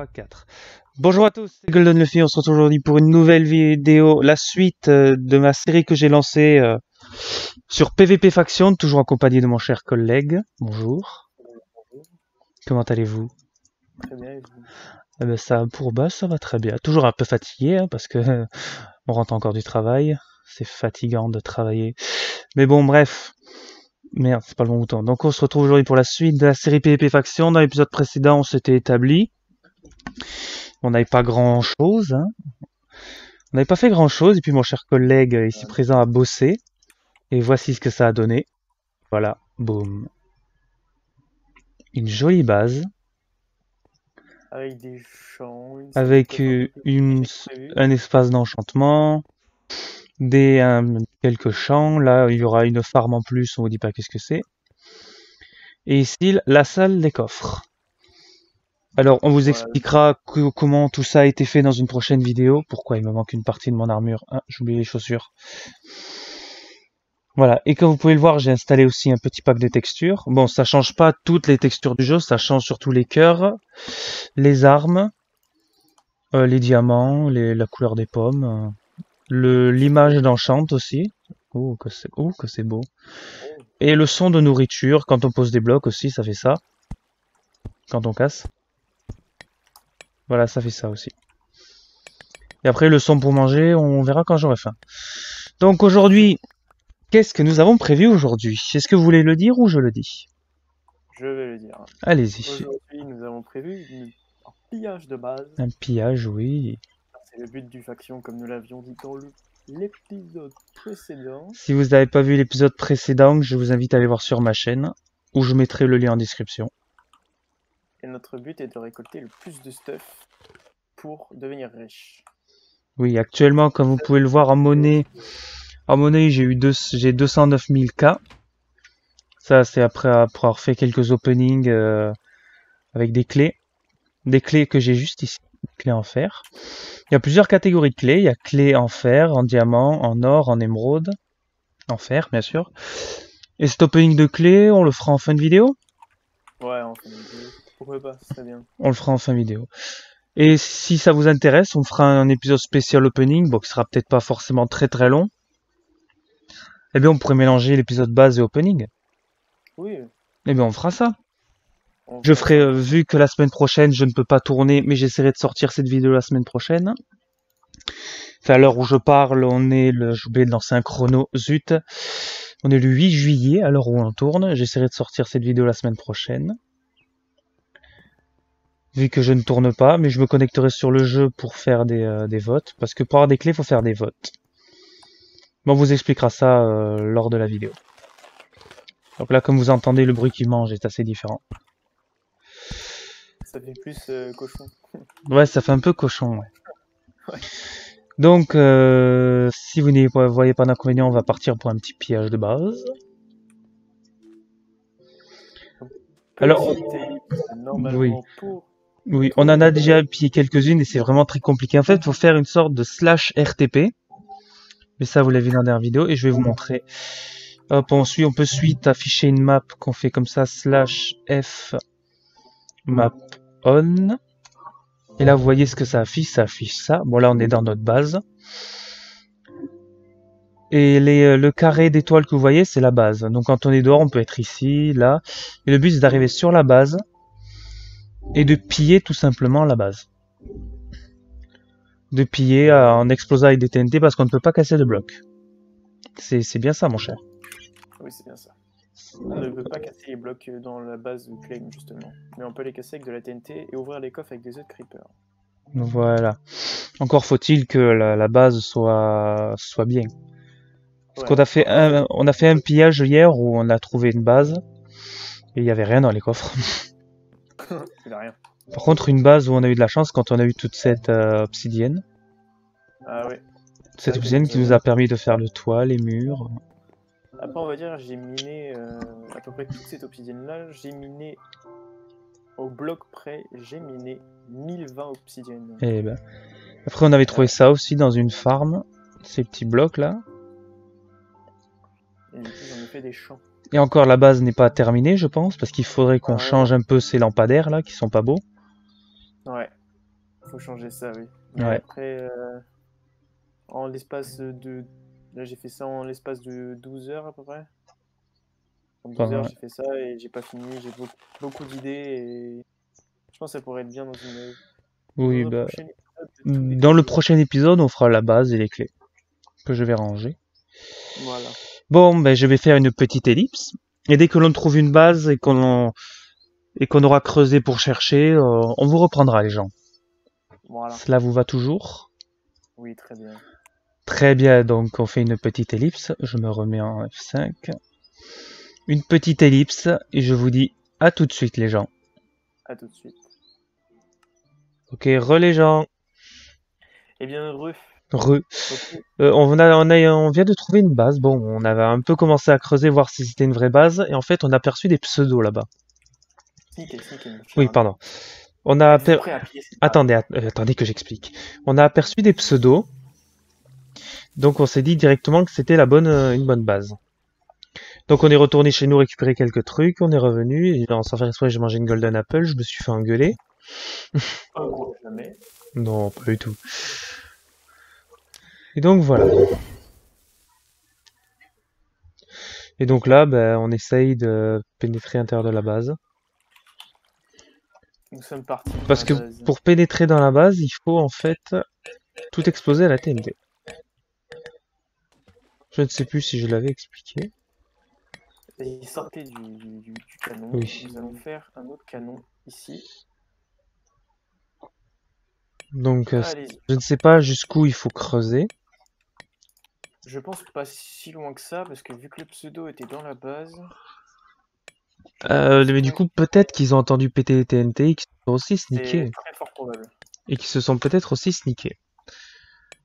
3, 4. Bonjour à tous, c'est Golden Luffy, on se retrouve aujourd'hui pour une nouvelle vidéo, la suite de ma série que j'ai lancée sur PvP Faction, toujours accompagné de mon cher collègue. Bonjour. Comment allez-vous? Très bien, et vous? Eh ben, ça, pour bas, ça va très bien. Toujours un peu fatigué, hein, parce que on rentre encore du travail. C'est fatigant de travailler. Mais bon, bref. Merde, c'est pas le bon bouton. Donc on se retrouve aujourd'hui pour la suite de la série PvP Faction. Dans l'épisode précédent, on s'était établi. On n'avait pas grand-chose, hein. On n'avait pas fait grand-chose, et puis mon cher collègue ici présent a bossé. Et voici ce que ça a donné. Voilà, boum. Une jolie base. Avec des champs, Avec un espace d'enchantement. Quelques champs. Là, il y aura une farm en plus, on vous dit pas qu'est-ce que c'est. Et ici, la salle des coffres. Alors, on vous expliquera comment tout ça a été fait dans une prochaine vidéo. Pourquoi il me manque une partie de mon armure. Ah, j'ai oublié les chaussures. Voilà, et comme vous pouvez le voir, j'ai installé aussi un petit pack de textures. Bon, ça change pas toutes les textures du jeu, ça change surtout les cœurs, les armes, les diamants, la couleur des pommes, l'image d'enchant aussi. Oh, que c'est beau. Et le son de nourriture, quand on pose des blocs aussi, ça fait ça. Quand on casse. Voilà, ça fait ça aussi. Et après, le son pour manger, on verra quand j'aurai faim. Donc aujourd'hui, qu'est-ce que nous avons prévu aujourd'hui? Est-ce que vous voulez le dire ou je le dis? Je vais le dire. Allez-y. Aujourd'hui, nous avons prévu un pillage de base. Un pillage, oui. C'est le but du faction, comme nous l'avions dit dans l'épisode précédent. Si vous n'avez pas vu l'épisode précédent, je vous invite à aller voir sur ma chaîne, où je mettrai le lien en description. Et notre but est de récolter le plus de stuff pour devenir riche. Oui, actuellement, comme vous pouvez le voir en monnaie, j'ai 209 000 K. Ça, c'est après avoir fait quelques openings avec des clés. Des clés que j'ai juste ici, clés en fer. Il y a plusieurs catégories de clés. Il y a clés en fer, en diamant, en or, en émeraude. En fer, bien sûr. Et cet opening de clés, on le fera en fin de vidéo? Ouais, en fin de vidéo. Pourquoi pas, ce serait bien. On le fera en fin de vidéo. Et si ça vous intéresse, on fera un épisode spécial opening, bon, qui sera peut-être pas forcément très très long. Eh bien, on pourrait mélanger l'épisode base et opening. Oui. Eh bien, on fera ça. Je ferai, vu que la semaine prochaine, je ne peux pas tourner, mais j'essaierai de sortir cette vidéo la semaine prochaine. Enfin, à l'heure où je parle, j'ai oublié de lancer un chrono, zut. On est le 8 juillet, à l'heure où on tourne. J'essaierai de sortir cette vidéo la semaine prochaine. Vu que je ne tourne pas, mais je me connecterai sur le jeu pour faire des votes. Parce que pour avoir des clés, il faut faire des votes. Bon, on vous expliquera ça lors de la vidéo. Donc là, comme vous entendez, le bruit qu'il mange est assez différent. Ça fait plus cochon. Ouais, ça fait un peu cochon, ouais. Ouais. Donc, si vous n'y voyez pas d'inconvénient, on va partir pour un petit pillage de base. Alors, normalement oui, on en a déjà pillé quelques-unes et c'est vraiment très compliqué. En fait, il faut faire une sorte de slash RTP. Mais ça, vous l'avez vu dans la dernière vidéo et je vais vous montrer. Hop, on peut suite afficher une map qu'on fait comme ça, slash F map on. Et là, vous voyez ce que ça affiche ça. Bon, là, on est dans notre base. Et le carré d'étoiles que vous voyez, c'est la base. Donc, quand on est dehors, on peut être ici, là. Et le but, c'est d'arriver sur la base et de piller tout simplement la base. De piller en explosant avec des TNT parce qu'on ne peut pas casser de blocs. C'est bien ça, mon cher. Oui, c'est bien ça. On ne peut pas casser les blocs dans la base de Claim, justement. Mais on peut les casser avec de la TNT et ouvrir les coffres avec des œufs de creeper. Voilà. Encore faut-il que la base soit bien. Parce qu'on a fait un pillage hier où on a trouvé une base et il n'y avait rien dans les coffres. Il n'y a rien. Par contre, une base où on a eu de la chance quand on a eu toute cette obsidienne. Ah ouais. Cette obsidienne qui nous a permis de faire le toit, les murs. Après, on va dire, j'ai miné à peu près toute cette obsidienne-là. J'ai miné au bloc près, j'ai miné 1020 obsidiennes. Et ben. Après, on avait trouvé ça aussi dans une farm, ces petits blocs-là. Et du coup, j'en ai fait des champs. Et encore, la base n'est pas terminée, je pense, parce qu'il faudrait qu'on change un peu ces lampadaires, là, qui sont pas beaux. Ouais. faut changer ça, oui. Mais Ouais. après, en l'espace de... Là, j'ai fait ça en l'espace de 12 heures à peu près. En 12 heures, Enfin, j'ai fait ça et j'ai pas fini. J'ai beaucoup d'idées et je pense que ça pourrait être bien oui, dans un bah, prochain épisode de tout dans le détailler. prochain épisode, on fera la base et les clés que je vais ranger. Voilà. Bon, ben, je vais faire une petite ellipse. Et dès que l'on trouve une base et qu'on aura creusé pour chercher, on vous reprendra, les gens. Voilà. Cela vous va toujours? Oui, très bien. Très bien, donc on fait une petite ellipse. Je me remets en F5. Une petite ellipse et je vous dis à tout de suite, les gens. À tout de suite. Ok, les gens. Eh bien, Re. ok. On vient de trouver une base. Bon, on avait un peu commencé à creuser, voir si c'était une vraie base. Et en fait, on a aperçu des pseudos là-bas. Sneaker, mon cher Oui, ami. pardon. On a Êtes-vous prêt à piller cette base? attendez que j'explique. On a aperçu des pseudos. Donc on s'est dit directement que c'était une bonne base. Donc on est retourné chez nous récupérer quelques trucs, on est revenu, et sans faire exprès j'ai mangé une Golden Apple, je me suis fait engueuler. Un gros jamais. Non, pas du tout. Et donc voilà. Et donc là, ben, on essaye de pénétrer à l'intérieur de la base. Nous sommes partis pour Parce la que base. pour pénétrer dans la base, il faut en fait tout exploser à la TNT. Je ne sais plus si je l'avais expliqué. Et sortez du canon. Oui. Nous allons faire un autre canon ici. Donc Allez-y. je ne sais pas jusqu'où il faut creuser. Je pense pas si loin que ça, parce que vu que le pseudo était dans la base, je pense Mais du pas coup, peut-être qu'ils ont entendu péter les TNT et qu'ils se sont aussi c'est sneakés. très fort probable. Et qu'ils se sont peut-être aussi sneakés.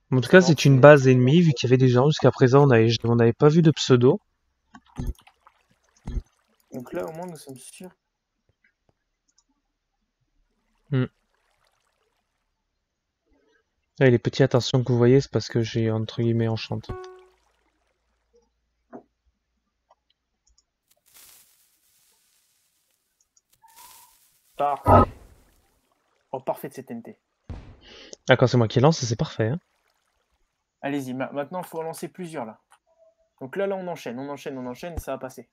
En tout cas, Non, c'est une base ennemie, vu qu'il y avait des gens. Jusqu'à présent, on n'avait pas vu de pseudo. Donc là, au moins, nous sommes sûrs. Là, les petits attentions que vous voyez, c'est parce que j'ai, entre guillemets, enchanté. Parfait. Oh, parfait de cette TNT. Ah, quand c'est moi qui lance, c'est parfait. Hein. Allez-y, maintenant, il faut en lancer plusieurs, là. Donc là, on enchaîne, et ça va passer.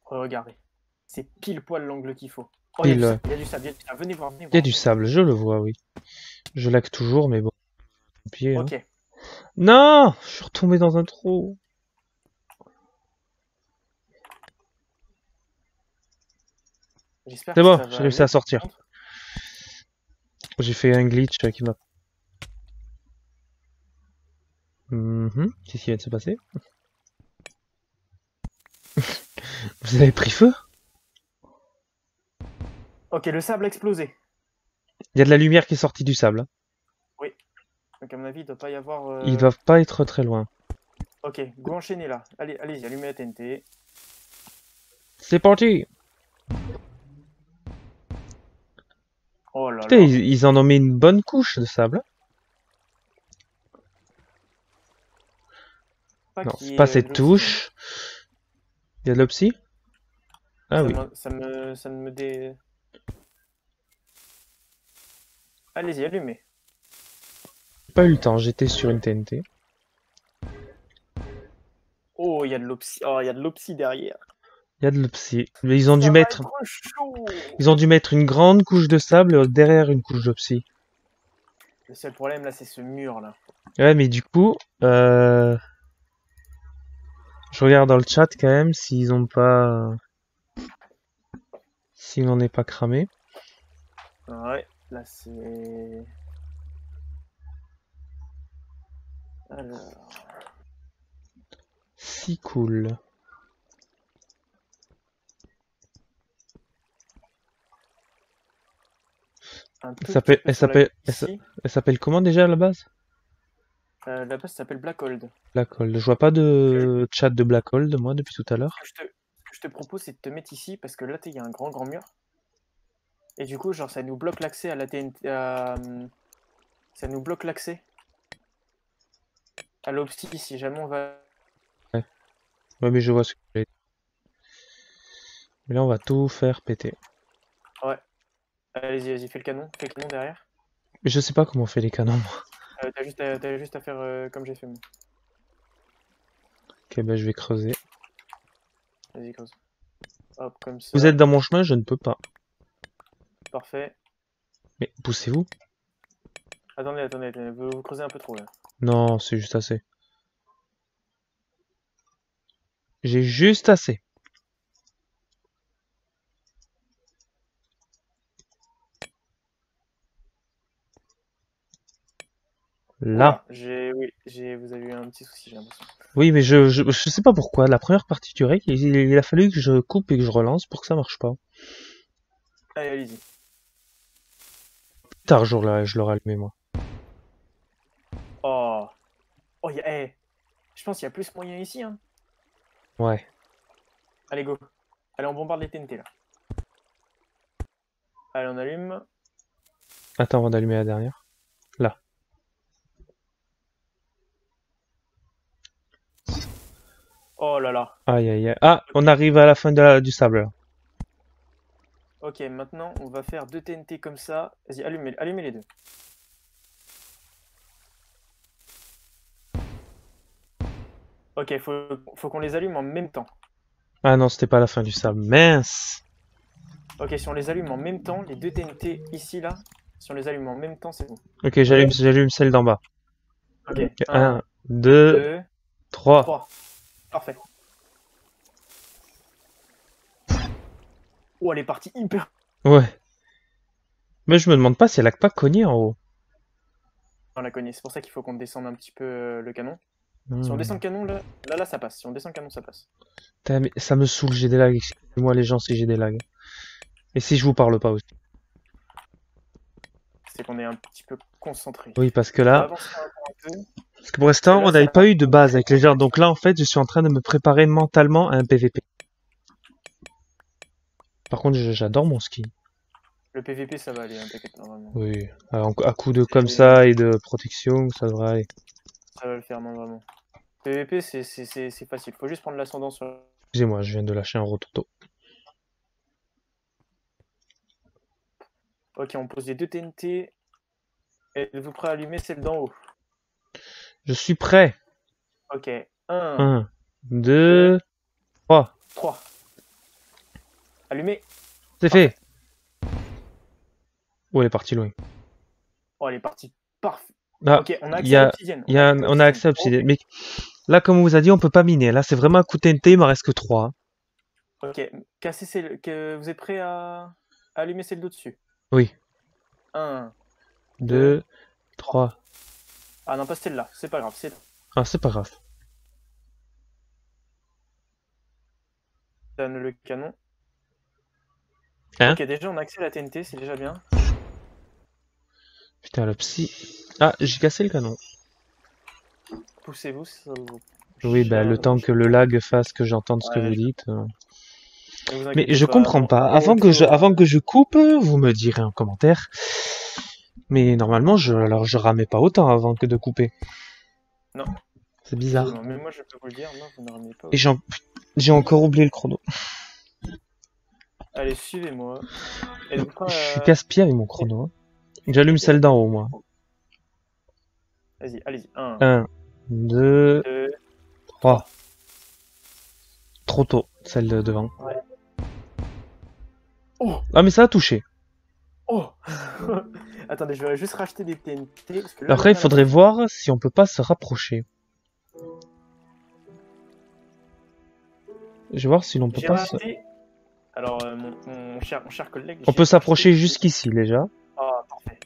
Regardez. C'est pile poil l'angle qu'il faut. Oh, il y a du sable, il y a du sable, il y a du sable. Venez voir, venez voir. Il y a du sable, je le vois, oui. Je lag toujours, mais bon. Pied, hein. Ok. Non, je suis retombé dans un trou. J'espère C'est que bon, ça j'ai va réussi aller. à sortir. J'ai fait un glitch qui m'a... Qu'est-ce qui vient de se passer? Vous avez pris feu? Ok, le sable a explosé. Il y a de la lumière qui est sortie du sable. Hein. Oui. Donc à mon avis, il doit pas y avoir... Ils doivent pas être très loin. Ok, go enchaîner là. Allez-y, allumez la TNT. C'est parti! Oh là Putain, là. ils en ont mis une bonne couche de sable. Non, c'est pas cette touche. Il y a de l'opsie? Ah oui. Ça me dé... Allez-y, allumez. J'ai pas eu le temps, j'étais sur une TNT. Oh, il y a de l'opsie. Oh, il y a de l'opsie derrière. Il y a de l'opsie. Mais ils ont dû Ça va mettre... être chaud. Ils ont dû mettre une grande couche de sable derrière une couche d'opsie. Le seul problème là, c'est ce mur là. Ouais, mais du coup... Je regarde dans le chat quand même s'ils ont pas... S'il n'en est pas cramé. Ouais, là c'est... Alors... Si cool. Elle s'appelle comment déjà à la base? La base s'appelle Blackhold. Blackhold. Je vois pas de chat de Blackhold moi depuis tout à l'heure. Ce que je te propose, c'est de te mettre ici parce que là, il y a un grand mur. Et du coup, genre, ça nous bloque l'accès à la TNT. Ça nous bloque l'accès à l'opsie si jamais on va. Ouais, mais je vois ce que j'ai. Mais là, on va tout faire péter. Ouais. Allez-y, vas-y, fais le canon derrière. Mais je sais pas comment on fait les canons, moi. T'as juste à faire comme j'ai fait moi. Ok, bah je vais creuser. Vas-y, creuse. Hop, comme ça. Vous êtes dans mon chemin, je ne peux pas. Parfait. Mais poussez-vous. Attendez. Vous creusez un peu trop là. Non, c'est juste assez. J'ai juste assez. Là. Oui, vous avez eu un petit souci, j'ai l'impression. Oui, mais je sais pas pourquoi. La première partie du rec, il a fallu que je coupe et que je relance pour que ça marche pas. Allez, allez-y. Plus tard, je l'aurai allumé, moi. Oh. Oh, je pense qu'il y a plus moyen ici, hein. Ouais. Allez, go. Allez, on bombarde les TNT, là. Allez, on allume. Attends, avant d'allumer la dernière. Là. Oh là là. Aïe, aïe, aïe. Ah, on arrive à la fin du sable, là. Ok, maintenant, on va faire 2 TNT comme ça. Vas-y, allumez les deux. Ok, faut qu'on les allume en même temps. Ah non, c'était pas la fin du sable. Mince. Ok, si on les allume en même temps, les 2 TNT ici, là, si on les allume en même temps, c'est bon. Ok, j'allume celle d'en bas. Ok, 1, 2, 2, 3. 3. Parfait. Oh, elle est partie hyper. Ouais. Mais je me demande pas si elle a pas cogné en haut. On la connaît, c'est pour ça qu'il faut qu'on descende un petit peu le canon. Si on Hmm. descend le canon, là, ça passe. Si on descend le canon, ça passe. Putain, mais ça me saoule, j'ai des lags. Excusez-moi les gens si j'ai des lags. Et si je vous parle pas aussi. C'est qu'on est un petit peu concentré. Oui, parce que On va là, avancer encore un peu. parce que pour l'instant, Parce que là, on n'avait ça pas va. eu de base avec les gens. Donc là, en fait, je suis en train de me préparer mentalement à un PVP. Par contre, j'adore mon ski. Le PVP, ça va aller, hein, t'inquiète, normalement. Oui, à coup de comme ça et de protection, ça devrait aller. Ça va le faire, non, vraiment. PVP, c'est facile. Faut juste prendre l'ascendant sur. Excusez-moi, je viens de lâcher un rototo. Ok, on pose les 2 TNT. Êtes-vous prêt à allumer celle d'en haut? Je suis prêt. Ok, 1, 1, 2, 3. 3. Allumez. C'est Parfait. fait. Oh, elle est partie loin. Oh, elle est partie. Parfait. Ah, Ok, on a il accès y à a, l'obsidienne. il y a, on a accès à l'obsidienne. Mais là, comme on vous a dit, on peut pas miner. Là, c'est vraiment un coup de TNT, il m'en reste que 3. Ok, vous êtes prêt à allumer celle d'au-dessus? Oui. 1, 2, 2, 3. 3. Ah non, pas celle-là, c'est pas grave. Ah, c'est pas grave. Donne le canon. Hein? Ok, déjà on a accès à la TNT, c'est déjà bien. Putain, le psy. Ah, j'ai cassé le canon. Poussez-vous, ça vous. Oui, bah, le temps que le lag fasse que j'entende ce que vous Ouais, dites. ne vous Mais inquiétez je pas. comprends pas. Avant que je coupe, vous me direz en commentaire. Mais normalement, alors je ramais pas autant avant que de couper. Non. C'est bizarre. Non, mais moi je peux vous le dire, non, vous ne ramenez pas. Et j'ai encore oublié le chrono. Allez, suivez-moi. Je suis casse-pied avec mon chrono. Hein. J'allume celle d'en haut, moi. Vas-y, allez-y. 1, 1, 2, 2, 3. Trop tôt, celle de devant. Ouais. Oh! Ah, mais ça a touché. Oh! Attendez, je vais juste racheter des TNT. Parce que là, Après, il faudrait voir si on peut pas se rapprocher. Je vais voir si l'on peut pas se... Alors, mon cher collègue... On peut s'approcher jusqu'ici, déjà. Ah, parfait.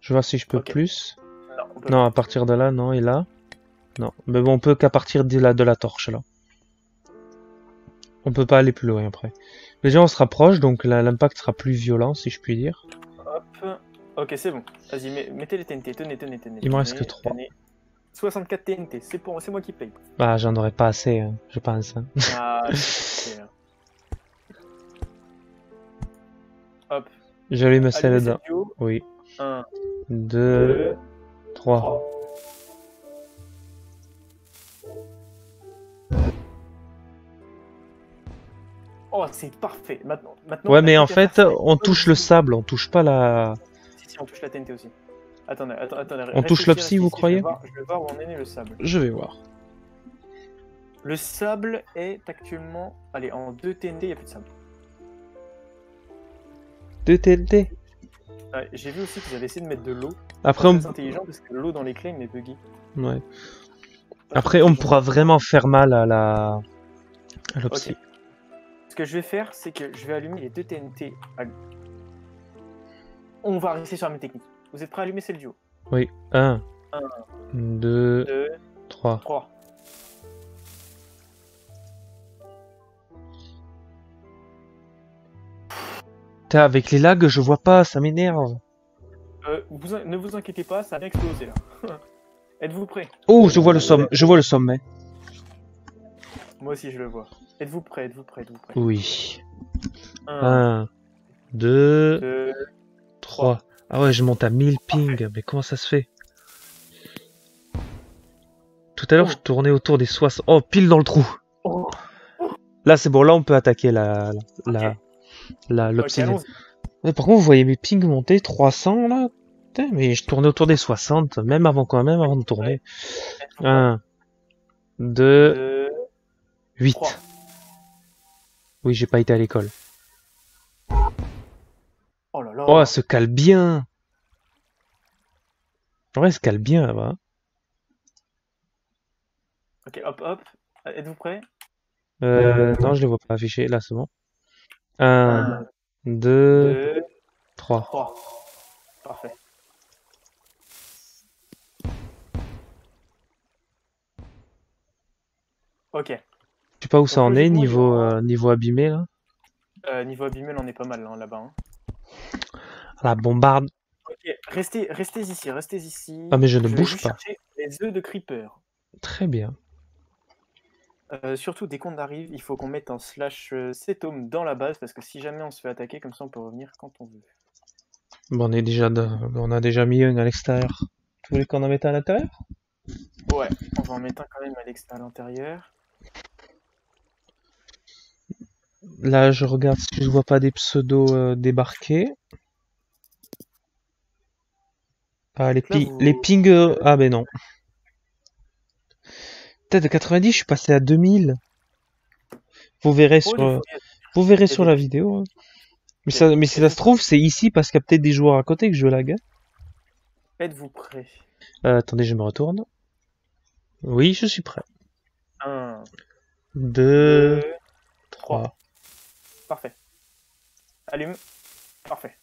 Je vais voir si je peux Ok. plus. Non, on peut Non, pas. à partir de là, non, et là. Non, mais bon, on peut qu'à partir de la torche, là. On peut pas aller plus loin, après. Déjà, on se rapproche, donc l'impact sera plus violent, si je puis dire. Hop. Ok, c'est bon. Vas-y, mettez les TNT. Tenez. Il m'en reste que 3. 64 TNT, c'est moi qui paye. Bah, j'en aurais pas assez, hein, je pense. Hein. Ah, c'est là. Hop. J'allume celle dedans. Oui. 1, 2, 3. Oh, c'est parfait. Maintenant, Ouais, on a mais plus en qu'à faire fait, ça avec on une touche le opsie. sable, on touche pas la... Si, on touche la TNT aussi. Attendez, On touche restez l'obsi, ici, vous restez ici. croyez? Je vais voir où en est le sable. Je vais voir. Le sable est actuellement... Allez, en 2 TNT, il n'y a plus de sable. 2 TNT. Ouais, j'ai vu aussi qu'ils avaient essayé de mettre de l'eau. Après, Pas on... très intelligent parce que l'eau dans les claims est buggy. Ouais. Pas très Après, on intelligent. pourra vraiment faire mal à la... à l'obsi. Ok. Ce que je vais faire, c'est que je vais allumer les 2 TNT. On va rester sur la même technique. Vous êtes prêts à allumer, c'est le duo. Oui. 1, 1, 2, 2, 3. 3. Putain, avec les lags, je vois pas, ça m'énerve. Ne vous inquiétez pas, ça a bien explosé là. Êtes-vous prêts? Oh, je vois le sommet. Je vois le sommet. Moi aussi je le vois. Êtes-vous prêts? Êtes-vous prêts? Êtes-vous prêts? Oui. 1, 1, 2, 2, 3. Ah ouais, je monte à 1000 ping. Mais comment ça se fait? Tout à l'heure, je tournais autour des 60. Oh, pile dans le trou. Oh. Là, c'est bon. Là, on peut attaquer Ok, l'obsidienne. allons-y. Mais par contre, vous voyez mes pings monter 300 là? Putain, mais je tournais autour des 60, même avant de tourner. Êtes-vous prêts? 1, 2, 2, 8. 3. Oui, j'ai pas été à l'école. Oh là là. Oh, elle se cale bien. En vrai, elle se cale bien là-bas. Ok, hop, hop. Êtes-vous prêts? Non, je les vois pas affichés. Là, c'est bon. 1, 1, 2, 2, 3. 3. Parfait. Ok. Je sais pas où ça Donc en est logiquement, il y niveau, aura... niveau abîmé là. niveau abîmé, on est pas mal là-bas. Hein. La bombarde. Ok, restez ici, restez ici. Ah, mais je ne Je vais bouge juste pas. chercher les œufs de creeper. Très bien. Surtout, dès qu'on arrive, il faut qu'on mette un slash setome dans la base, parce que si jamais on se fait attaquer, comme ça on peut revenir quand on veut. Bon, on a déjà mis un à l'extérieur. Tu voulais qu'on en mette un à l'intérieur? Ouais, on va en mettre un quand même à l'intérieur. Là, je regarde si je vois pas des pseudos débarquer. Ah, Là, les pings. Ah, ben non. Peut-être de 90, je suis passé à 2000. Vous verrez Oh, sur, des fois, vous verrez il y a sur des la pics. vidéo. Hein. Ok. Mais si ça se trouve, c'est ici parce qu'il y a peut-être des joueurs à côté que je lag. Êtes-vous prêts? Attendez, je me retourne. Oui, je suis prêt. 1, 2, 2, 3. 3. Parfait. Allume. Parfait.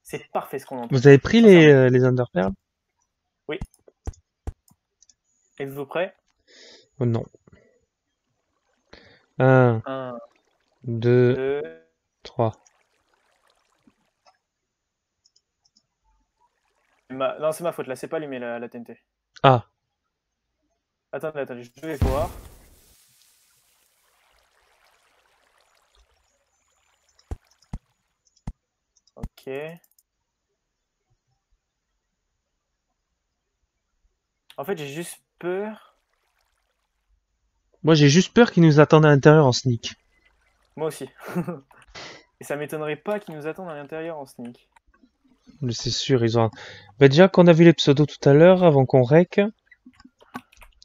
C'est parfait ce qu'on entend. Vous avez pris Sincèrement. les Underpearls? Oui. Êtes-vous prêts? Oh non. 1, 1, 2, 2. 3. Non, c'est ma faute, là, c'est pas allumé la TNT. Ah. Attendez, je vais voir. Ok. En fait, j'ai juste peur. Moi, j'ai juste peur qu'ils nous attendent à l'intérieur en sneak. Moi aussi. Et ça m'étonnerait pas qu'ils nous attendent à l'intérieur en sneak. Mais c'est sûr, ils ont... Bah, déjà, qu'on a vu les pseudos tout à l'heure, avant qu'on rec,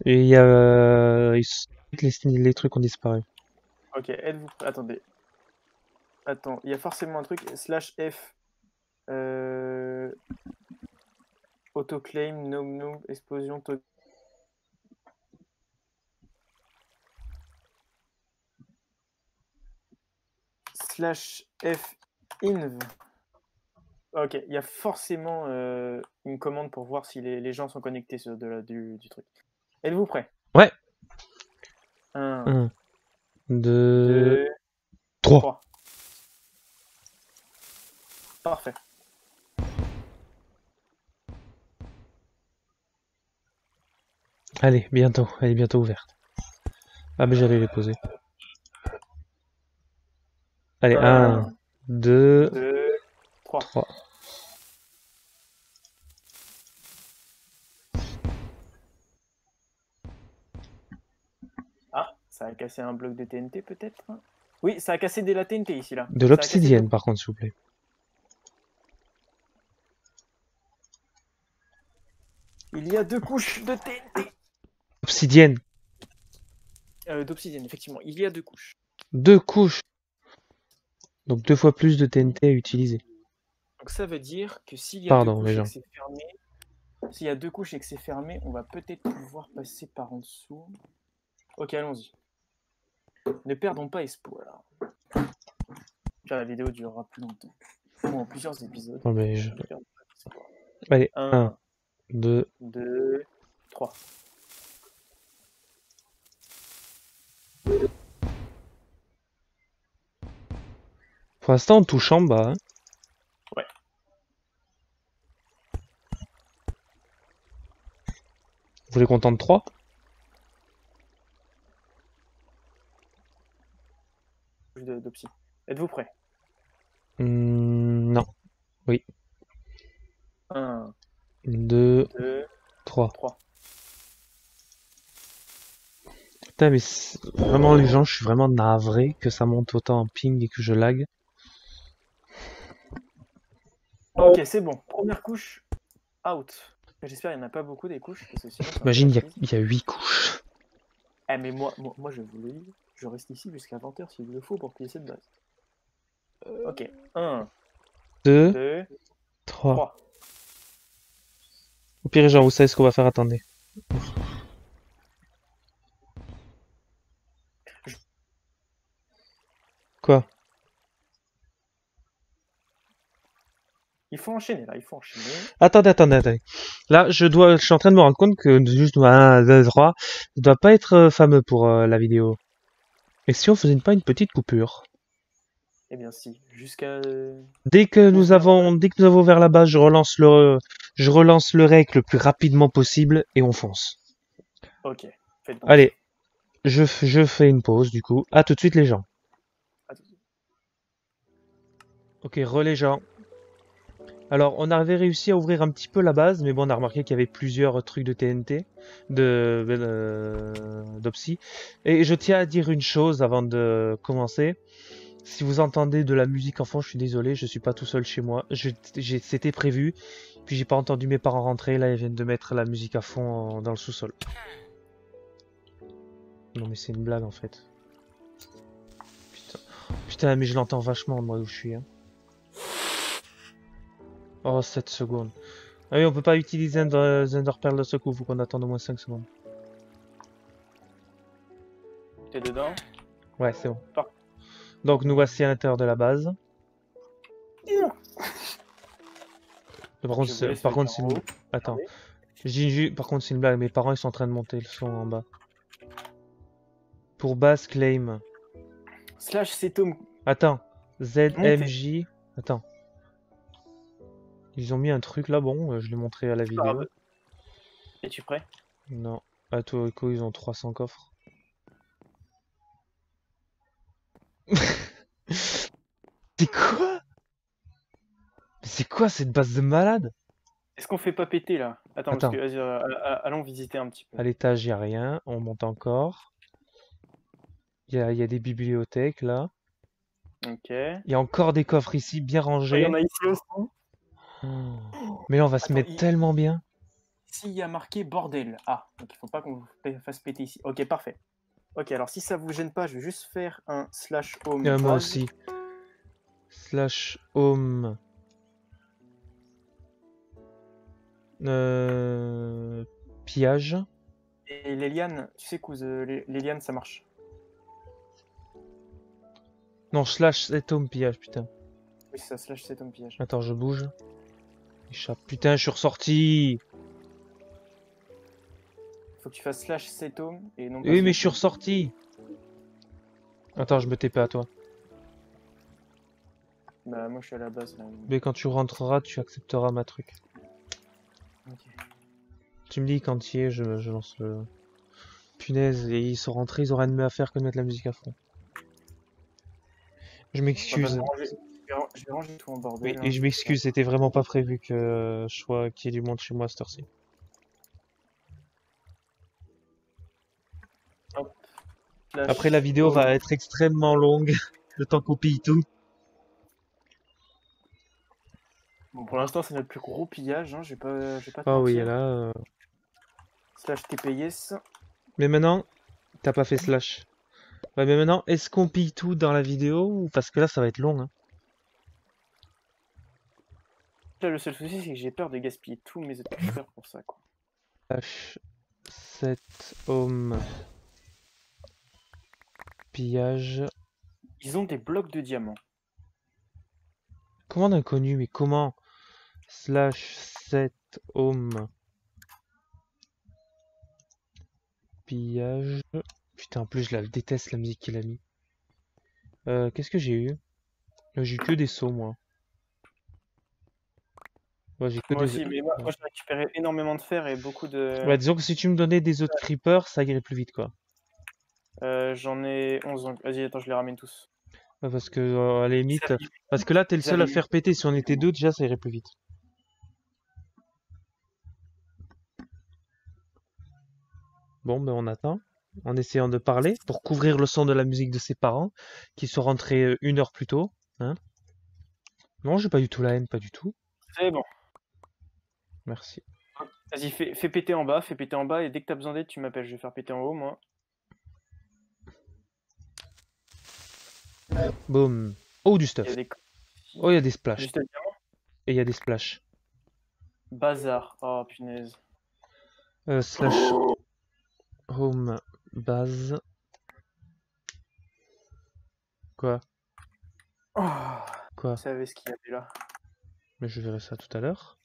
et il y a... les trucs ont disparu. Ok, êtes-vous prêts? Attendez. Attends, il y a forcément un truc. Slash F. Autoclaim, no, explosion, slash F inv. Ok, il y a forcément une commande pour voir si les gens sont connectés sur du truc. Êtes-vous prêts? Ouais. 1, 1, 2, 2, 3. 3. Parfait. Allez, bientôt. Elle est bientôt ouverte. Ah, mais j'allais les poser. Allez, 1, 2, 2, 3. 3. Ça a cassé un bloc de TNT peut-être? Oui, ça a cassé de la TNT ici là. De Ça a cassé l'obsidienne, par contre, s'il vous plaît. Il y a 2 couches de TNT. Obsidienne. D'obsidienne, effectivement. Il y a 2 couches. 2 couches. Donc 2 fois plus de TNT à utiliser. Donc ça veut dire que s'il y a Pardon, 2 couches les et gens. que c'est fermé, s'il y a 2 couches et que c'est fermé, on va peut-être pouvoir passer par en dessous. Ok, allons-y. Ne perdons pas espoir. Car la vidéo durera plus longtemps. Ou en plusieurs épisodes. Oh, mais je... Ne perdons pas espoir. Allez, 1, 1, 2... 2, 3. Pour l'instant, on touche en bas. Hein. Ouais. Vous voulez qu'on tente 3? D'opsie. Êtes-vous prêts? Non. Oui. 1, 2, 2, 3. 3. Putain, mais vraiment, les gens, je suis vraiment navré que ça monte autant en ping et que je lag. Ok, c'est bon. Première couche, out. J'espère qu'il n'y en a pas beaucoup des couches. Parce que sinon, ça Imagine, va être il y a 8 couches. Eh, mais moi, je vous le dis, je reste ici jusqu'à 20h s'il le faut pour payer cette base. Ok, 1, 2, 2, 3. 3. Au pire, genre, vous savez ce qu'on va faire, attendez. Quoi? Il faut enchaîner là, il faut enchaîner. Attendez. Là, je suis en train de me rendre compte que juste 1, 2, 3, ça doit pas être fameux pour la vidéo. Et si on faisait pas une petite coupure? Eh bien si, jusqu'à... Dès que nous avons ouvert la base, je relance le rec le plus rapidement possible et on fonce. Ok, faites donc. Allez, je fais une pause du coup. À tout de suite les gens. À tout de suite. Ok, les gens. Alors, on avait réussi à ouvrir un petit peu la base, mais bon, on a remarqué qu'il y avait plusieurs trucs de TNT, d'Opsy. Et je tiens à dire une chose avant de commencer. Si vous entendez de la musique en fond, je suis désolé, je suis pas tout seul chez moi. C'était prévu, puis j'ai pas entendu mes parents rentrer. Là, ils viennent de mettre la musique à fond dans le sous-sol. Non, mais c'est une blague en fait. Putain, mais je l'entends vachement moi où je suis. Hein. Oh, 7 secondes. Ah oui, on peut pas utiliser Ender Pearl de ce coup, faut qu'on attende au moins 5 secondes. T'es dedans? Ouais, c'est bon. Par... Donc nous voici à l'intérieur de la base. Par contre, c'est une... Attends. Par contre, c'est une blague. Mes parents, ils sont en train de monter le son en bas. Pour base, claim. Slash Setom. Attends. ZMJ. Attends. Ils ont mis un truc là, bon, je l'ai montré à la vidéo. Es-tu prêt? Non. À Echo, ils ont 300 coffres. C'est quoi? C'est quoi cette base de malade? Est-ce qu'on fait pas péter là? Attends. Parce que, allons visiter un petit peu. À l'étage, il n'y a rien. On monte encore. Il y a des bibliothèques là. Ok. Il y a encore des coffres ici, bien rangés. Il y en a ici aussi. Mais là, on va se mettre tellement bien. Ici, il y a marqué bordel. Ah, donc il faut pas qu'on fasse péter ici. Ok, parfait. Ok, alors si ça vous gêne pas, je vais juste faire un slash home. Moi aussi. Slash home. Pillage. Et les lianes, tu sais que les lianes, ça marche. Non, slash set home pillage, putain. Oui, c'est ça, slash set home pillage. Attends, je bouge. Échappe. Putain, je suis ressorti. Faut que tu fasses slash set home et non pas. Oui, mais je suis ressorti. Attends, je me TP à toi. Bah, moi je suis à la base là. Mais quand tu rentreras, tu accepteras ma truc. Ok. Tu me dis quand tu y es, je lance le. Punaise, et ils sont rentrés, ils auraient rien de mieux à faire que de mettre la musique à fond. Je m'excuse. Je vais ranger tout en bordel. Et je m'excuse, c'était vraiment pas prévu que je sois qu'il y ait du monde chez moi à cette heure-ci. slash Après, la vidéo va être extrêmement longue, le temps qu'on pille tout. Bon, pour l'instant, c'est notre plus gros pillage, hein, je vais pas te Ah oui, mentir. là... Slash TPS. Mais maintenant, t'as pas fait slash. Ouais, mais maintenant, est-ce qu'on pille tout dans la vidéo ou parce que là, ça va être long, hein. Là, le seul souci, c'est que j'ai peur de gaspiller tous mes autres curseurs pour ça, quoi. Slash 7 home pillage. Ils ont des blocs de diamants. Commande inconnue, mais comment? Slash 7 home pillage. Putain, en plus, je la déteste la musique qu'il a mis. Qu'est-ce que j'ai eu? J'ai eu que des sauts, moi. Ouais, j'ai que Moi des... aussi, mais moi j'ai récupéré énormément de fer et beaucoup de... Ouais, disons que si tu me donnais des autres creepers, ça irait plus vite, quoi. J'en ai 11, donc vas-y, attends, je les ramène tous. Ouais, parce que, à la limite... avaient- Parce que là, t'es le ils seul à avaient- faire péter. Si on était deux, déjà, ça irait plus vite. Bon, ben on attend. En essayant de parler pour couvrir le son de la musique de ses parents qui sont rentrés 1 heure plus tôt. Hein? Non, j'ai pas du tout la haine, pas du tout. C'est bon. Merci. Vas-y, fais péter en bas, et dès que t'as besoin d'aide, tu m'appelles. Je vais faire péter en haut, moi. Boum. Oh, du Il y stuff. a des... Oh, il y a des splashs. Juste le diamant. Et il y a des splashs. Bazar. Oh, punaise. Slash home base. Quoi? Oh, Quoi? vous savez ce qu'il y avait là. Mais je verrai ça tout à l'heure.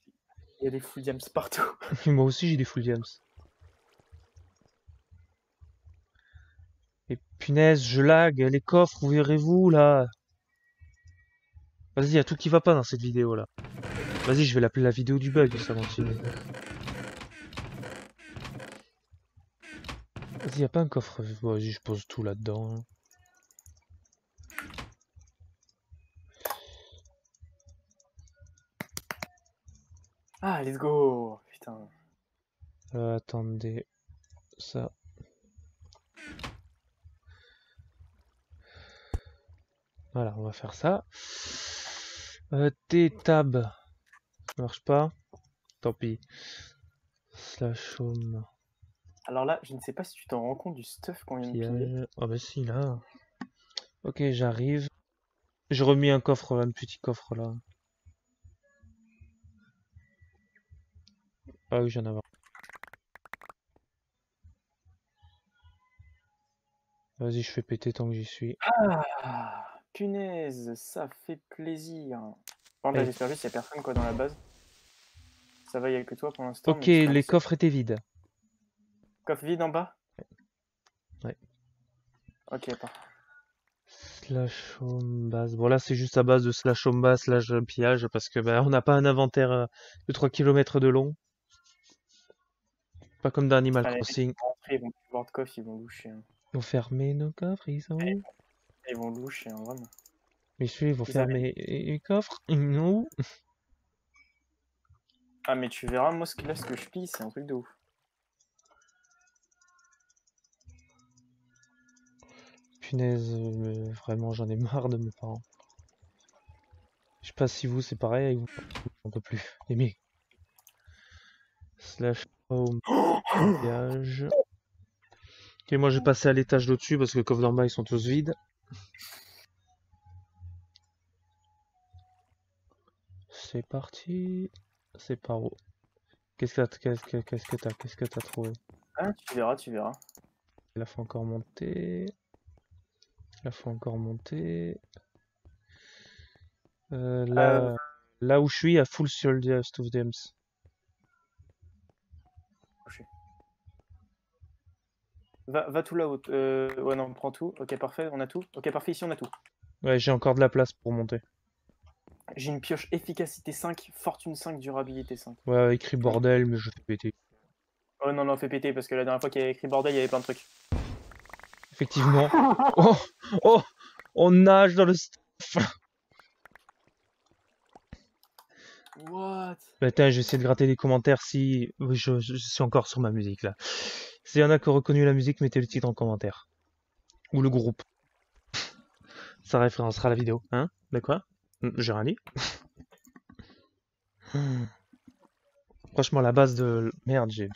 Il y a des full diams partout. Moi aussi, j'ai des full diams. Et punaise, je lag. Les coffres, où verrez-vous, là? Vas-y, y a tout qui va pas dans cette vidéo, là. Vas-y, je vais l'appeler la vidéo du bug, ça continue. Vas-y, y a pas un coffre. Bon, vas-y, je pose tout là-dedans. Ah, let's go. Putain. Attendez. Ça. Voilà, on va faire ça. T-tab. Ça marche pas. Tant pis. Slash home. Alors là, je ne sais pas si tu t'en rends compte du stuff qu'on vient de piller. Pillage. Oh bah si, là. Ok, j'arrive. J'ai remis un coffre, un petit coffre là. Ah oui, j'en avais. Vas-y, je fais péter tant que j'y suis. Ah, punaise, ça fait plaisir. Par contre, là, Hey. j'espère juste qu'il n'y a personne quoi dans la base. Ça va, il n'y a que toi pour l'instant. Ok, mais j'espère les que coffres étaient vides. coffre vide en bas. Ouais. Ok, parfait. Slash home base. Bon là c'est juste à base de slash home base slash pillage parce que bah, on n'a pas un inventaire de 3 km de long. Pas comme dans Animal Allez, Crossing. ils vont rentrer, ils vont voir de coffre, ils vont loucher. Hein. Ils vont fermer nos coffres, ils sont où? Ils vont loucher, hein, vraiment. Messieurs, ils vont Ils fermer les coffres. Non. Ah, mais tu verras, moi, ce que je pille, c'est un truc de ouf. Punaise, vraiment j'en ai marre de mes parents. Je sais pas si vous c'est pareil avec vous. On peut plus. Aimé. Slash home pillage. Ok, moi je vais passer à l'étage d'au-dessus parce que les coffres d'en bas ils sont tous vides. C'est parti. C'est par où? Qu'est-ce que t'as trouvé? Ah, tu verras, tu verras. La faut encore monter. La faut encore monter. Là où je suis, à full sur le Stuff Dems. Va tout là-haut. Ouais, non, on prend tout. Ok, parfait, on a tout. Ok, parfait, ici on a tout. Ouais, j'ai encore de la place pour monter. J'ai une pioche efficacité 5, fortune 5, durabilité 5. Ouais, écrit bordel, mais je fais péter. Oh non, non, fais péter parce que la dernière fois qu'il y avait écrit bordel, il y avait plein de trucs. Effectivement. Oh, oh, on nage dans le stuff. What? Bah, attends, je vais essayer de gratter les commentaires si... Oui, je suis encore sur ma musique là. S'il y en a qui ont reconnu la musique, mettez le titre en commentaire. Ou le groupe. Ça référencera la vidéo. Hein? De quoi? J'ai rien dit. Franchement, la base de... Merde, j'ai...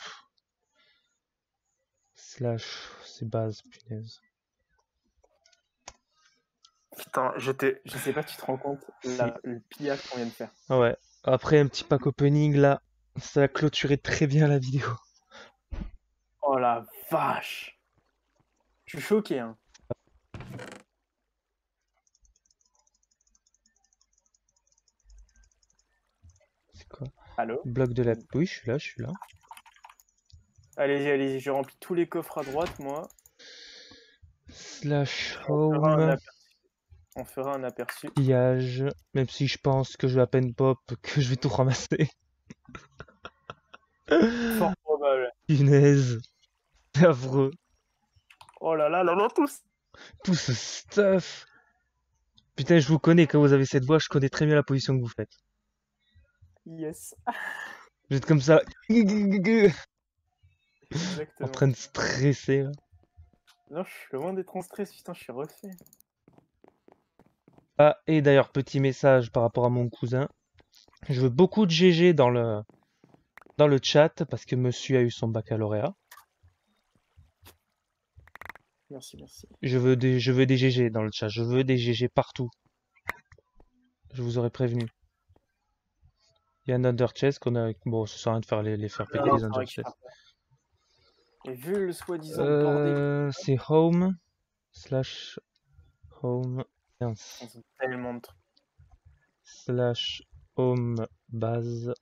Slash... C'est base, punaise. Putain, je sais pas si tu te rends compte le pillage qu'on vient de faire. Ah ouais. Après un petit pack opening, là, ça a clôturé très bien la vidéo. Oh la vache! Je suis choqué, hein. C'est quoi? Allô? Bloc de la... Oui, je suis là, je suis là. Allez-y, allez-y, je remplis tous les coffres à droite, moi. Slash On fera un home... aperçu. On fera un aperçu. Pillage. Même si je pense que je vais à peine pop, que je vais tout ramasser. Fort probable. Punaise. C'est affreux. Oh là là, là là, tous! Tout ce stuff. Putain, je vous connais, quand vous avez cette voix, je connais très bien la position que vous faites. Yes. Vous êtes comme ça. En Exactement. train de stresser, là. Non, je suis loin d'être en stress, putain, je suis refait. Ah, et d'ailleurs, petit message par rapport à mon cousin. Je veux beaucoup de GG dans le chat, parce que monsieur a eu son baccalauréat. Merci, merci. Je veux des GG dans le chat. Je veux des GG partout. Je vous aurais prévenu. Il y a un Under Chest qu'on a... Bon, ça sert à rien de faire les faire péter, Non, les ça Under récupère Chest. pas. Et vu le soi-disant bordel, C'est home. Slash home. Mince. ils ont tellement de trucs. Slash home base.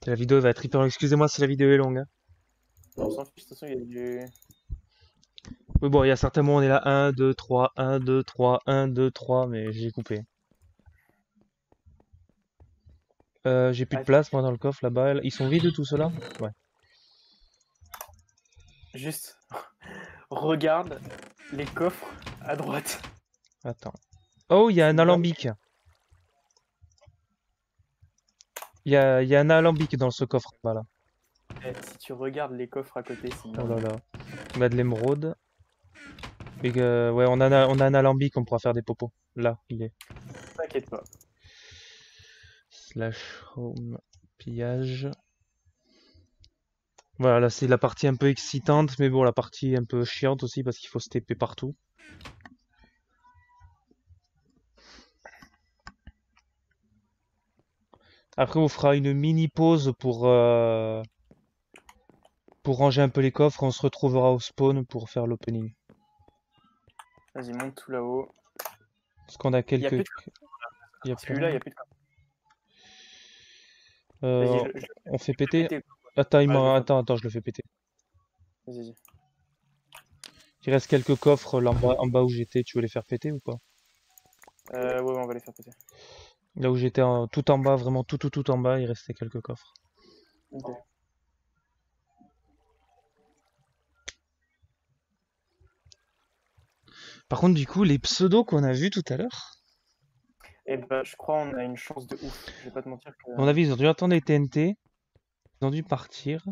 La vidéo va être hyper longue. Excusez-moi si la vidéo est longue. Hein. On s'en fiche, de toute façon, il y a du... Oui, bon, il y a certains moments, on est là 1, 2, 3, 1, 2, 3, 1, 2, 3, mais j'ai coupé. J'ai plus de place, moi, dans le coffre, là-bas. Ils sont vides, tout cela? Ouais. Juste, regarde les coffres à droite. Attends. Oh, il y a un alambic. Il y a un alambic dans ce coffre, voilà. Eh, si tu regardes les coffres à côté, c'est Oh là là. On a de l'émeraude. Et ouais, on a un alambic, on pourra faire des popos. Là, il est. T'inquiète pas. Slash home pillage. Voilà, là c'est la partie un peu excitante, mais bon, la partie un peu chiante aussi parce qu'il faut se TP partout. Après, on fera une mini pause pour ranger un peu les coffres. On se retrouvera au spawn pour faire l'opening. Vas-y, monte tout là-haut. Parce qu'on a Il y a quelques. plus de Il y a celui-là, il plein. y a plus de coffres. Vas-y, On fait péter. péter. Attends, Ouais, attends, je le fais péter. Vas-y. Il reste quelques coffres là en bas où j'étais. Tu veux les faire péter ou pas? Ouais, on va les faire péter. Là où j'étais tout en bas, vraiment tout en bas, il restait quelques coffres. Ok. Par contre, du coup, les pseudos qu'on a vus tout à l'heure, Et bah, je crois on a une chance de ouf. Je vais pas te mentir que... à mon avis, ils ont dû entendre les TNT. Ils ont dû partir.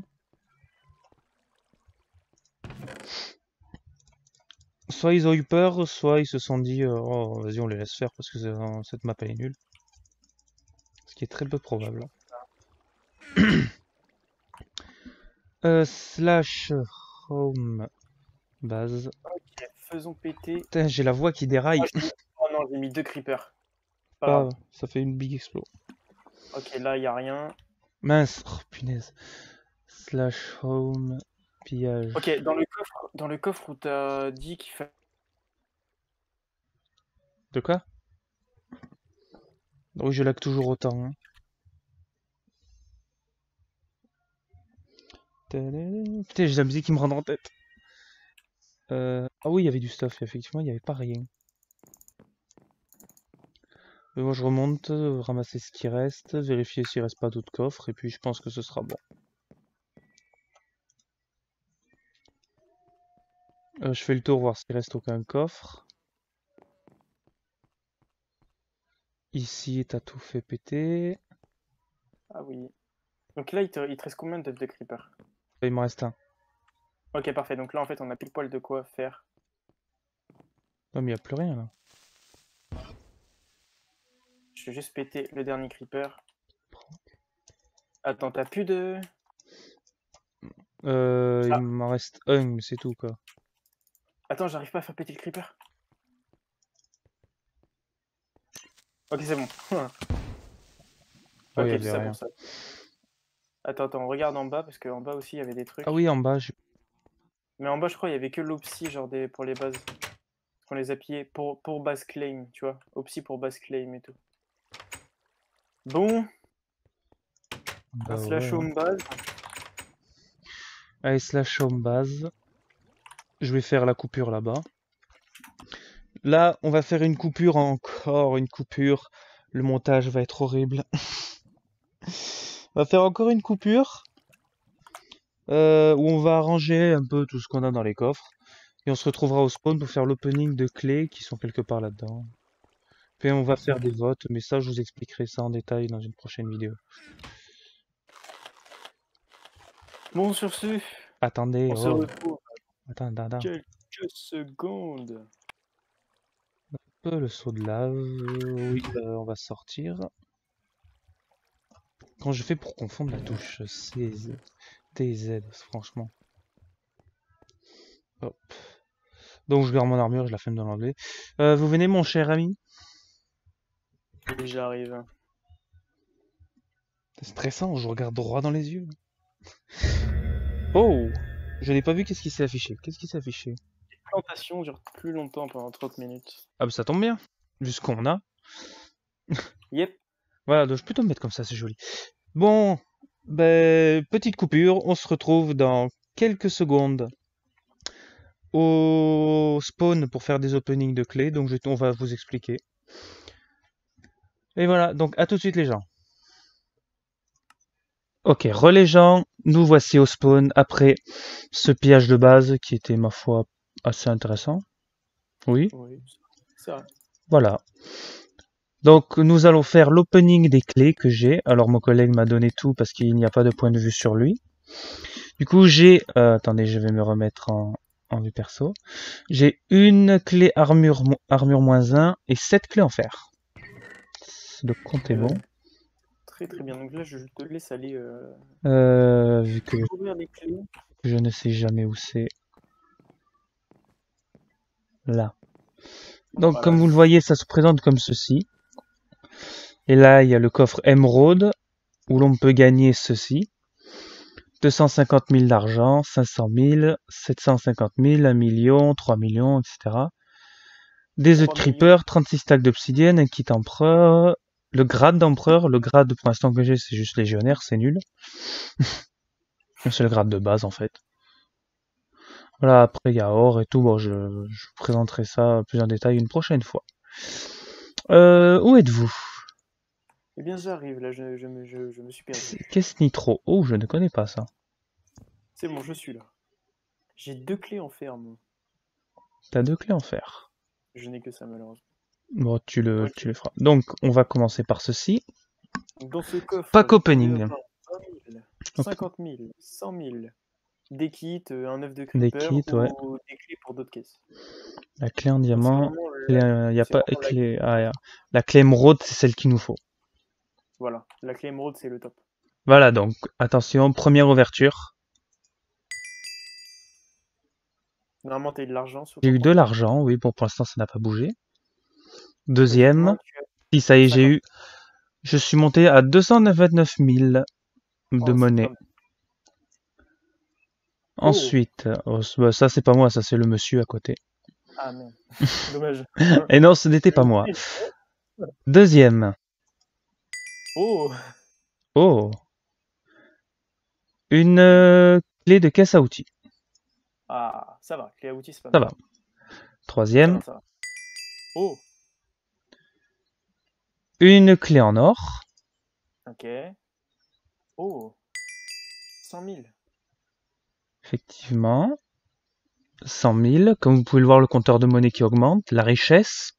Soit ils ont eu peur, soit ils se sont dit oh, vas-y, on les laisse faire parce que cette map elle est nulle. Ce qui est très peu probable. Slash home base. Ok, faisons péter. Putain, j'ai la voix qui déraille. Oh non, j'ai mis 2 creepers. Pas Ah, grave. ça fait une big explo. Ok, là, il y a rien. Mince, oh, punaise. Slash home pillage. Ok, dans le coffre où t'as dit qu'il fallait... De quoi? Oui, je lag toujours autant. Hein. Putain, j'ai la musique qui me rentre en tête. Ah oui, il y avait du stuff, effectivement, il n'y avait pas rien. Mais moi, je remonte, ramasser ce qui reste, vérifier s'il reste pas d'autres coffres, et puis je pense que ce sera bon. Je fais le tour, voir s'il reste aucun coffre. Ici, t'as tout fait péter. Ah oui. Donc là, il te reste combien d'œufs de creeper? Il m'en reste un. Ok, parfait. Donc là, en fait, on a pile poil de quoi faire. Non, mais il n'y a plus rien là. Je vais juste péter le dernier creeper. Attends, t'as plus de... Il Ah. m'en reste un, mais c'est tout quoi. Attends, j'arrive pas à faire péter le creeper. Ok, c'est bon. Oh, il Ok, y avait c'est bon, rien. ça. Attends, on regarde en bas, parce qu'en bas aussi, il y avait des trucs. Ah oui, en bas, Mais en bas, je crois, il y avait que l'Opsy, genre pour les bases. Qu'on les a pillés pour base claim, tu vois. Opsy pour base claim et tout. Bon, bah un slash ouais. home base. Allez, slash home base. Je vais faire la coupure là-bas. Là, on va faire une coupure, encore une coupure. Le montage va être horrible. On va faire encore une coupure. Où on va arranger un peu tout ce qu'on a dans les coffres. Et on se retrouvera au spawn pour faire l'opening de clés qui sont quelque part là-dedans. Puis on va faire des votes, mais ça je vous expliquerai ça en détail dans une prochaine vidéo. Bon, sur ce, Attendez, on se oh, retrouve attends. quelques secondes. Un peu le saut de lave, oui, on va sortir. Quand je fais pour confondre la touche C, Z, T, Z, franchement. Hop. Donc je garde mon armure, je la flemme de l'enlever. Vous venez mon cher ami? Et j'arrive. C'est stressant, je regarde droit dans les yeux. Oh! Je n'ai pas vu qu'est-ce qui s'est affiché. Qu'est-ce qui s'est affiché? Plantation dure plus longtemps, pendant 30 minutes. Ah bah ça tombe bien, vu ce qu'on a. Yep. Voilà, donc je peux plutôt me mettre comme ça, c'est joli. Bon, ben, petite coupure, on se retrouve dans quelques secondes au spawn pour faire des openings de clés, donc on va vous expliquer. Et voilà, donc à tout de suite les gens. Ok, relais gens, nous voici au spawn après ce pillage de base qui était ma foi assez intéressant. Oui, Oui, c'est vrai. voilà. Donc nous allons faire l'opening des clés que j'ai. Alors mon collègue m'a donné tout parce qu'il n'y a pas de point de vue sur lui. Du coup j'ai... attendez, je vais me remettre en vue perso. J'ai une clé armure, armure -1 et 7 clés en fer. Le compte est bon. Très très bien. Donc là, je te laisse aller Vu que ouvrir les clés. je ne sais jamais où c'est. Là. Donc Voilà. comme vous le voyez, ça se présente comme ceci. Et là, il y a le coffre émeraude où l'on peut gagner ceci. 250 000 d'argent, 500 000, 750 000, 1 million, 3 millions, etc. Des œufs de 3 millions. creeper, 36 stacks d'obsidienne, un kit empereur, le grade d'empereur. Le grade pour l'instant que j'ai, c'est juste légionnaire, c'est nul. C'est le grade de base en fait. Voilà, après il y a or et tout. Bon, je vous présenterai ça plus en détail une prochaine fois. Où êtes-vous? Eh bien, j'arrive là, je me suis perdu. Qu'est-ce nitro? Oh, je ne connais pas ça. C'est bon, je suis là. J'ai 2 clés en fer, moi. T'as 2 clés en fer. Je n'ai que ça, malheureusement. Bon, tu le Ok. feras. Donc, on va commencer par ceci. Donc, dans ce coffre, Pack vous pouvez opening. avoir 20 000, 50 000, 100 000, des kits, un œuf de Des creeper kits, ouais. ou des clés pour d'autres caisses. La clé en Donc, c'est diamant. vraiment Il y a c'est pas vraiment clé. Ah, la clé émeraude, c'est celle qu'il nous faut. voilà, la clé émeraude, c'est le top. Voilà, donc, attention, première ouverture. Normalement, tu as eu de l'argent sur J'ai ton eu de compte. l'argent, oui, bon, pour l'instant, ça n'a pas bougé. Logiquement, Deuxième. tu as Si, ça y est, 50. je suis monté à 229 000 de Oh, c'est pas monnaie. mal. Oh! Ensuite, oh, bah, ça c'est pas moi, ça c'est le monsieur à côté. Ah merde. Dommage. Et non, ce n'était pas moi. Deuxième. Oh! Oh, une clé de caisse à outils. Ah, ça va. Clé à outils, c'est pas Ça mal. va. Troisième. Ça va. Oh! Une clé en or. Ok. Oh! 100 000. Effectivement. 100 000. Comme vous pouvez le voir, le compteur de monnaie qui augmente. La richesse.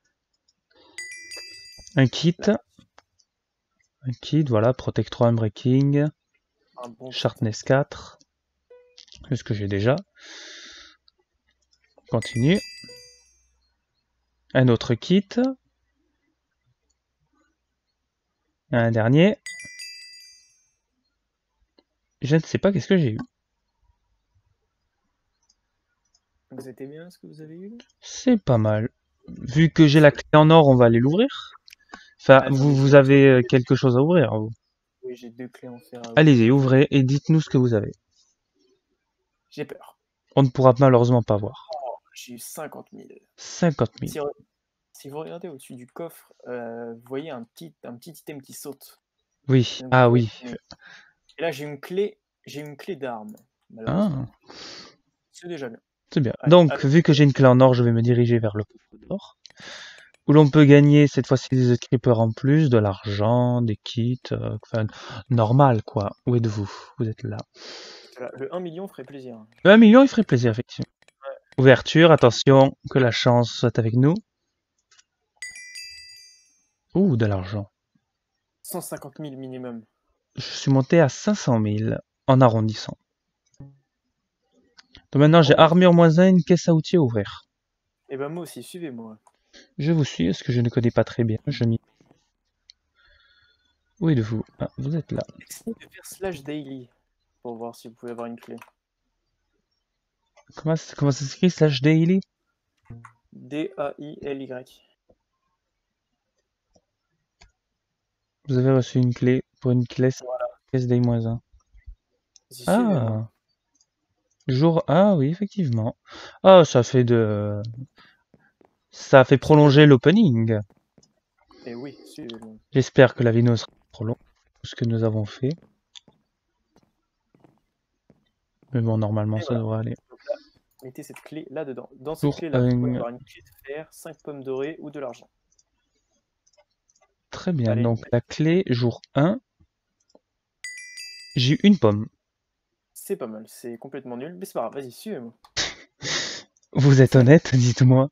Un kit. Un kit, voilà. Protect 3 Unbreaking. Un bon kit. Sharpness 4. C'est ce que j'ai déjà. Continue. Un autre kit. Un dernier. Je ne sais pas qu'est-ce que j'ai eu. Vous êtes bien ce que vous avez eu? C'est pas mal. Vu que j'ai la clé en or, on va aller l'ouvrir. Enfin, vous avez quelque chose à ouvrir, vous. Oui, j'ai 2 clés en fer à ouvrir. Allez-y, ouvrez et dites-nous ce que vous avez. J'ai peur. On ne pourra malheureusement pas voir. Oh, j'ai eu 50 000. 50 000. Si vous regardez au-dessus du coffre, vous voyez un petit item qui saute. Oui, Donc, ah oui. Et là, j'ai une clé d'arme. Ah, C'est déjà bien. c'est bien. Allez, Donc, allez. vu que j'ai une clé en or, je vais me diriger vers le coffre d'or. Où l'on peut gagner cette fois-ci des creepers en plus, de l'argent, des kits, enfin, normal quoi. Où êtes-vous? Vous êtes là. Le 1 million ferait plaisir. Le 1 million, il ferait plaisir, effectivement. Ouais. Ouverture, attention, que la chance soit avec nous. Ouh, de l'argent. 150 000 minimum. Je suis monté à 500 000 en arrondissant. Donc maintenant, j'ai armure moins 1, une caisse à outils à ouvrir. Et ben moi aussi, suivez-moi. Je vous suis, parce que je ne connais pas très bien. Où êtes-vous? Ah, vous êtes là. Essayez de faire /daily pour voir si vous pouvez avoir une clé. Comment ça s'écrit /daily? D-A-I-L-Y. Vous avez reçu une clé pour une caisse, Voilà. caisse day-1. Suivez-moi. Jour 1, oui, effectivement. Ah, ça fait prolonger l'opening. Et oui, suivez-moi. J'espère que la vidéo sera trop longue, ce que nous avons fait. Mais bon, normalement, Et ça devrait aller. Donc là, mettez cette clé là-dedans. Dans cette clé-là, vous pouvez avoir une clé de fer, 5 pommes dorées ou de l'argent. Très bien, Allez, donc la clé, jour 1. J'ai eu une pomme. C'est pas mal, c'est complètement nul, mais c'est pas grave, vas-y, suivez-moi. Vous êtes honnête, dites-moi.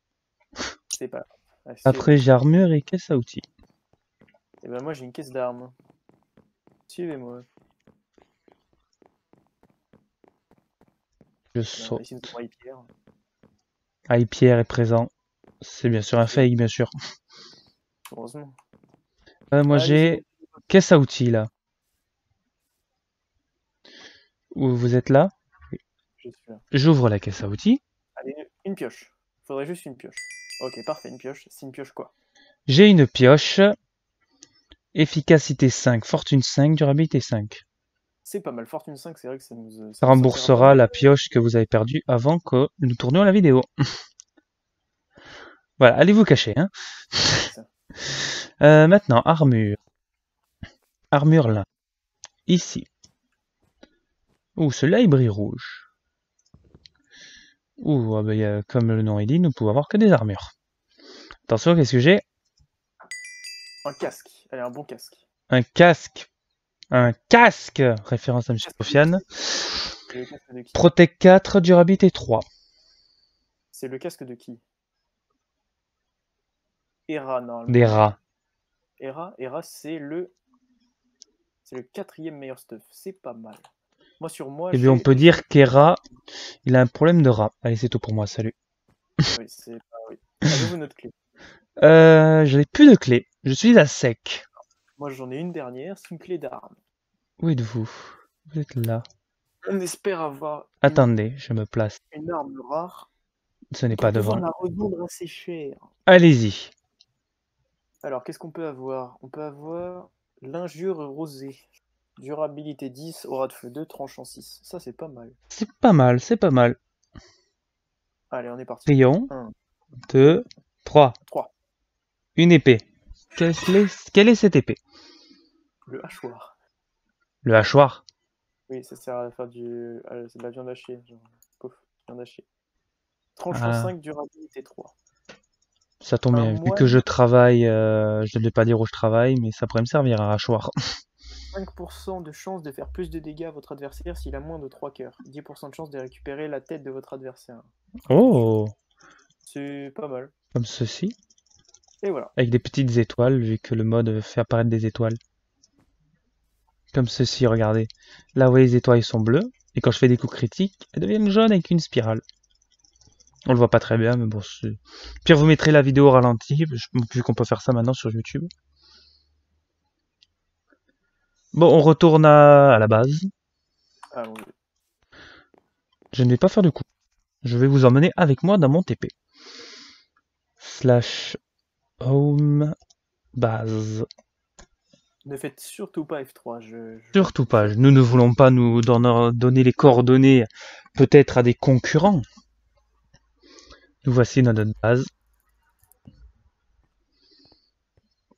C'est pas grave. Après, j'ai armure et caisse à outils. Et ben moi, j'ai une caisse d'armes. Suivez-moi. Je saute. Ici, nous avons Pierre. Ah, Pierre est présent. C'est bien sûr un fake, bien sûr. Heureusement. Moi, j'ai caisse à outils, là. Vous êtes là? Oui. Je suis là. J'ouvre la caisse à outils. Allez, une pioche. Faudrait juste une pioche. Ok, parfait, une pioche. C'est une pioche quoi? J'ai une pioche. Efficacité 5, fortune 5, durabilité 5. C'est pas mal. Fortune 5, c'est vrai que ça nous... Ça remboursera la pioche que vous avez perdue avant que nous tournions la vidéo. Voilà, allez vous cacher. Hein. Maintenant, armure. Armure là. Ici. Ouh, celui-là, il brille rouge. Ouh, ah bah, comme le nom est dit, nous pouvons avoir que des armures. Attention, qu'est-ce que j'ai? Un casque. Allez, un bon casque. Un casque. Un casque. Référence à M. Sofiane. Protect 4, durabilité 3. C'est le casque de qui? Hera, normalement. Des rats. Hera, c'est le 4e meilleur stuff. C'est pas mal. Moi, sur moi, et bien, on peut dire qu'Hera, il a un problème de rat. Allez, c'est tout pour moi. Salut. Oui, c'est pas... Oui. Avez-vous notre clé? Je n'ai plus de clé. Je suis à sec. Moi, j'en ai une dernière. C'est une clé d'arme. Où êtes-vous? Vous êtes là. On espère avoir... Attendez, je me place. Une arme rare. Ce n'est pas devant. On la revendre assez cher. Allez-y. Alors, qu'est-ce qu'on peut avoir? On peut avoir l'injure rosée. Durabilité 10, aura de feu 2, tranchant 6. Ça, c'est pas mal. C'est pas mal, c'est pas mal. Allez, on est parti. Rayon. 1, 2, 3. 3. Une épée. Quelle est cette épée? Le hachoir. Le hachoir? Oui, ça sert à faire du... c'est de la viande hachée. Genre... Pouf, viande hachée. Tranchant 5, durabilité 3. Ça tombe bien. Vu que je travaille, je ne vais pas dire où je travaille, mais ça pourrait me servir un hachoir. 5% de chance de faire plus de dégâts à votre adversaire s'il a moins de 3 cœurs. 10% de chance de récupérer la tête de votre adversaire. Oh! C'est pas mal. Comme ceci. Et voilà. Avec des petites étoiles, vu que le mode fait apparaître des étoiles. Comme ceci, regardez. Là, vous voyez, les étoiles sont bleues. Et quand je fais des coups critiques, elles deviennent jaunes avec une spirale. On le voit pas très bien, mais bon. Pire, vous mettrez la vidéo au ralenti, vu qu'on peut faire ça maintenant sur YouTube. Bon, on retourne à la base. Ah, oui. Je ne vais pas faire de coup. Je vais vous emmener avec moi dans mon TP. / home base. Ne faites surtout pas F3. Surtout pas. Nous ne voulons pas nous donner les coordonnées peut-être à des concurrents. Nous voici dans notre base.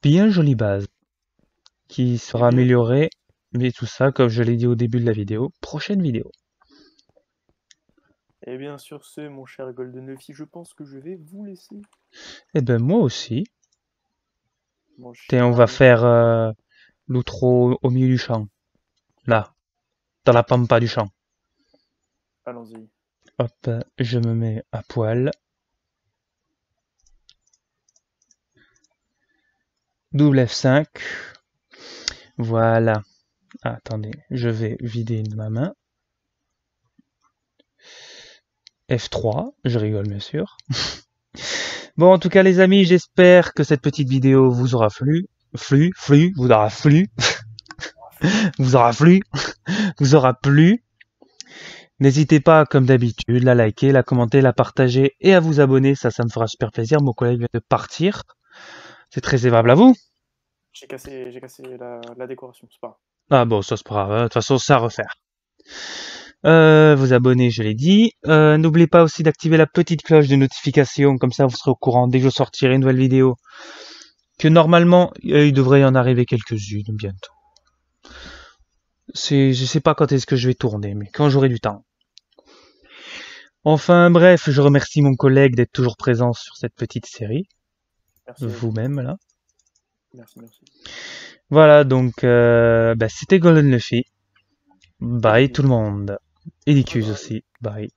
Bien jolie base. Qui sera améliorée. Mais tout ça, comme je l'ai dit au début de la vidéo, prochaine vidéo. Et bien sur ce, mon cher Golden Luffy, je pense que je vais vous laisser. Eh ben moi aussi. Bon, Et on va faire l'outro au milieu du champ. Là. Dans la pampa du champ. Allons-y. Hop, je me mets à poil. Double F5. Voilà. Ah, attendez, je vais vider ma main. F3, je rigole bien sûr. Bon, en tout cas les amis, j'espère que cette petite vidéo vous aura plu. Vous aura plu. Vous aura plu. Vous aura plu. N'hésitez pas, comme d'habitude, la liker, la commenter, la partager et à vous abonner. Ça me fera super plaisir. Mon collègue vient de partir. C'est très aimable à vous. J'ai cassé la décoration, c'est pas grave. Ah bon, ça c'est pas grave. De toute façon, c'est à refaire. Vous abonner, je l'ai dit. N'oubliez pas aussi d'activer la petite cloche de notification. Comme ça, vous serez au courant dès que je sortirai une nouvelle vidéo. Que normalement, il devrait y en arriver quelques-unes bientôt. Je sais pas quand est-ce que je vais tourner, mais quand j'aurai du temps. Enfin bref, je remercie mon collègue d'être toujours présent sur cette petite série. Merci. Vous-même là. Merci. Voilà, donc c'était Golden Luffy. Bye tout le monde. Et Dicus aussi. Bye.